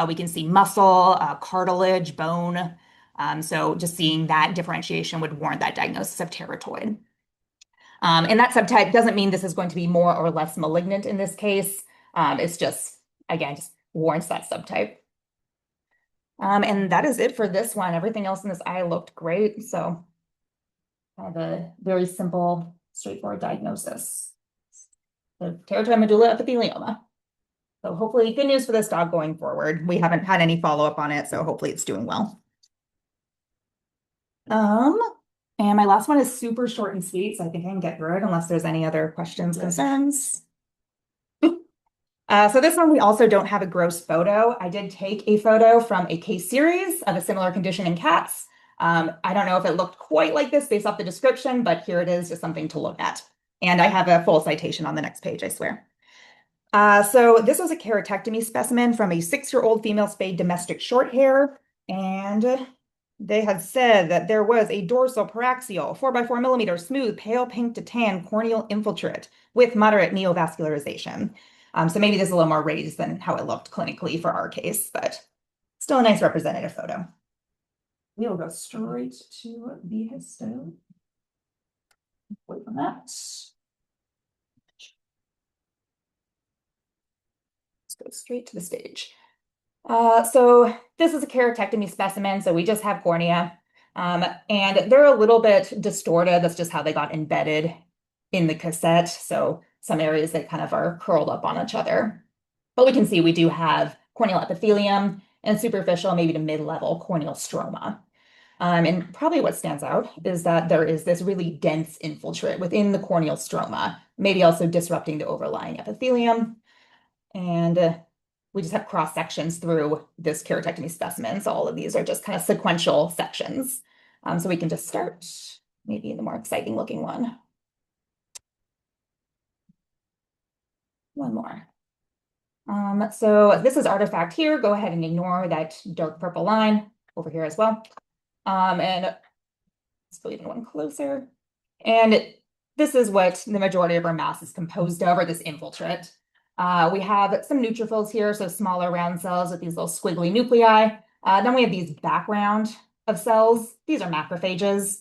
S5: We can see muscle, cartilage, bone. So just seeing that differentiation would warrant that diagnosis of teratoid. And that subtype doesn't mean this is going to be more or less malignant in this case. It's just, again, just warrants that subtype. And that is it for this one. Everything else in this eye looked great. So kind of a very simple, straightforward diagnosis. The teratoid medulloepithelioma. So hopefully good news for this dog going forward. We haven't had any follow-up on it, so hopefully it's doing well. And my last one is super short and sweet, so I think I can get through it unless there's any other questions, concerns. So this one, we also don't have a gross photo. I did take a photo from a case series of a similar condition in cats. I don't know if it looked quite like this based off the description, but here it is, just something to look at. And I have a full citation on the next page, I swear. So this was a keratectomy specimen from a 6-year-old female spayed domestic short hair. And they had said that there was a dorsal paraxial 4x4 millimeter smooth pale pink to tan corneal infiltrate with moderate neovascularization. So maybe this is a little more raised than how it looked clinically for our case, but still a nice representative photo. We will go straight to the histo. Wait on that. Let's go straight to the stage. So this is a keratectomy specimen, so we just have cornea. And they're a little bit distorted. That's just how they got embedded in the cassette. So some areas that kind of are curled up on each other. But we can see we do have corneal epithelium and superficial, maybe to mid-level corneal stroma. And probably what stands out is that there is this really dense infiltrate within the corneal stroma, maybe also disrupting the overlying epithelium. And we just have cross sections through this keratectomy specimen. So all of these are just kind of sequential sections. So we can just start maybe the more exciting looking one. One more. So this is artifact here. Go ahead and ignore that dark purple line over here as well. And let's go even one closer. And this is what the majority of our mass is composed of, or this infiltrate. We have some neutrophils here, so smaller round cells with these little squiggly nuclei. Then we have these background of cells. These are macrophages.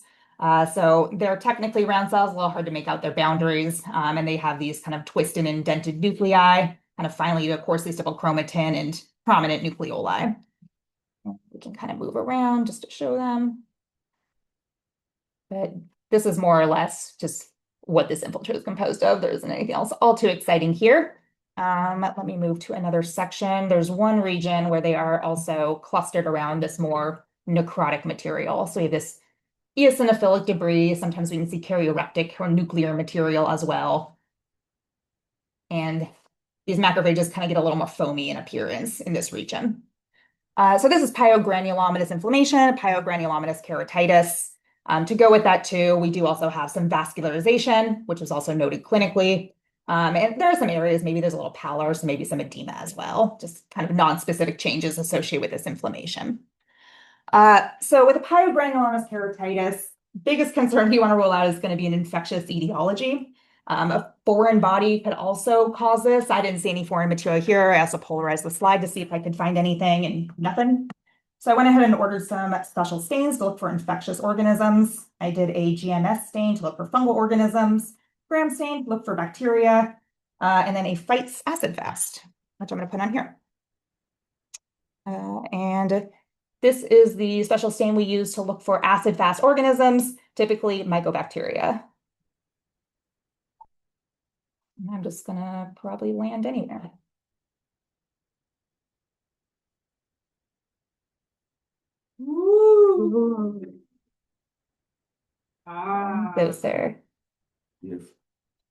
S5: So they're technically round cells, a little hard to make out their boundaries. And they have these kind of twisted and indented nuclei, kind of finely the coarsely stippled chromatin and prominent nucleoli. We can kind of move around just to show them. But this is more or less just what this infiltrate is composed of. There isn't anything else all too exciting here. Let me move to another section. There's one region where they are also clustered around this more necrotic material. So we have this eosinophilic debris. Sometimes we can see karyorrhaptic or nuclear material as well. And these macrophages kind of get a little more foamy in appearance in this region. So this is pyogranulomatous inflammation, pyogranulomatous keratitis. To go with that too, we do also have some vascularization, which was also noted clinically. And there are some areas, maybe there's a little pallor, so maybe some edema as well, just kind of non-specific changes associated with this inflammation. So with a pyogranulomatous keratitis, biggest concern you want to rule out is going to be an infectious etiology. A foreign body could also cause this. I didn't see any foreign material here. I also polarized the slide to see if I could find anything, and nothing. So I went ahead and ordered some special stains to look for infectious organisms. I did a GMS stain to look for fungal organisms, Gram stain to look for bacteria, and then a Phytes acid fast, which I'm going to put on here. And this is the special stain we use to look for acid fast organisms, typically Mycobacteria. And I'm just going to probably land anywhere.
S1: Ooh. Ah.
S5: Those there.
S3: Yes.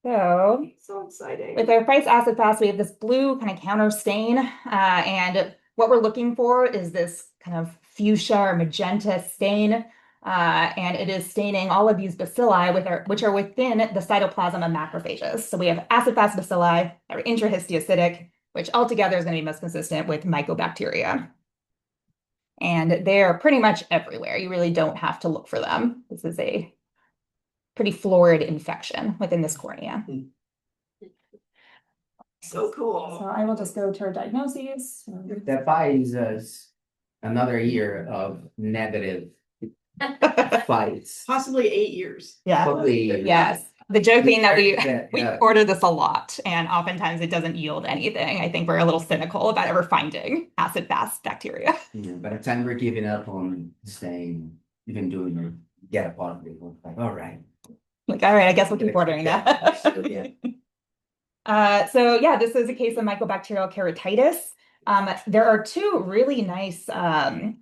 S5: So
S1: exciting.
S5: with our Phytes acid fast, we have this blue kind of counter stain. And what we're looking for is this kind of fuchsia or magenta stain. And it is staining all of these bacilli which are within the cytoplasm of macrophages. So we have acid fast bacilli that are intrahistiocytic, which altogether is going to be most consistent with Mycobacteria. And they're pretty much everywhere. You really don't have to look for them. This is a pretty florid infection within this cornea.
S1: So cool.
S5: So I will just go to our diagnoses.
S3: That buys us another year of negative fights.
S1: Possibly 8 years.
S5: Yeah.
S3: Probably.
S5: Yes. The joke being that we
S3: Yeah.
S5: order this a lot, and oftentimes it doesn't yield anything. I think we're a little cynical about ever finding acid fast bacteria.
S3: Yeah, by the time we're giving up on staying, even doing or get a part of it, we're like, all right.
S5: Like, all right, I guess we'll keep ordering that. So yeah, this is a case of Mycobacterial keratitis. There are two really nice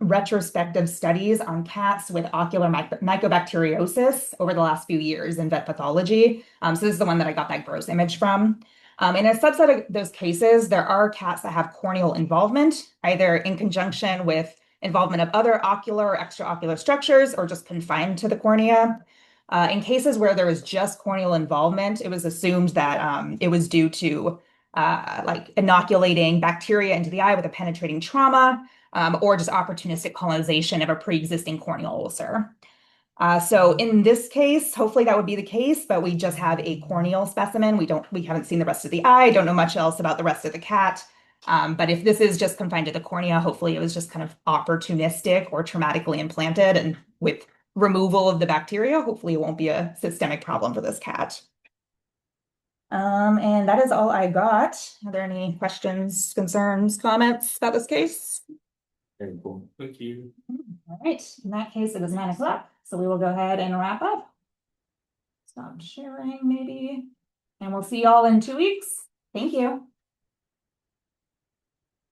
S5: retrospective studies on cats with ocular mycobacteriosis over the last few years in vet pathology. So this is the one that I got that gross image from. In a subset of those cases, there are cats that have corneal involvement, either in conjunction with involvement of other ocular or extraocular structures or just confined to the cornea. In cases where there was just corneal involvement, it was assumed that it was due to like inoculating bacteria into the eye with a penetrating trauma. or just opportunistic colonization of a pre-existing corneal ulcer. So in this case, hopefully that would be the case, but we just have a corneal specimen. We haven't seen the rest of the eye, don't know much else about the rest of the cat. But if this is just confined to the cornea, hopefully it was just kind of opportunistic or traumatically implanted, and with removal of the bacteria, hopefully it won't be a systemic problem for this cat. And that is all I got. Are there any questions, concerns, comments about this case?
S3: Very cool.
S6: Thank you.
S5: All right, in that case, it is 9 o'clock, so we will go ahead and wrap up. Stop sharing, maybe. And we'll see y'all in 2 weeks. Thank you.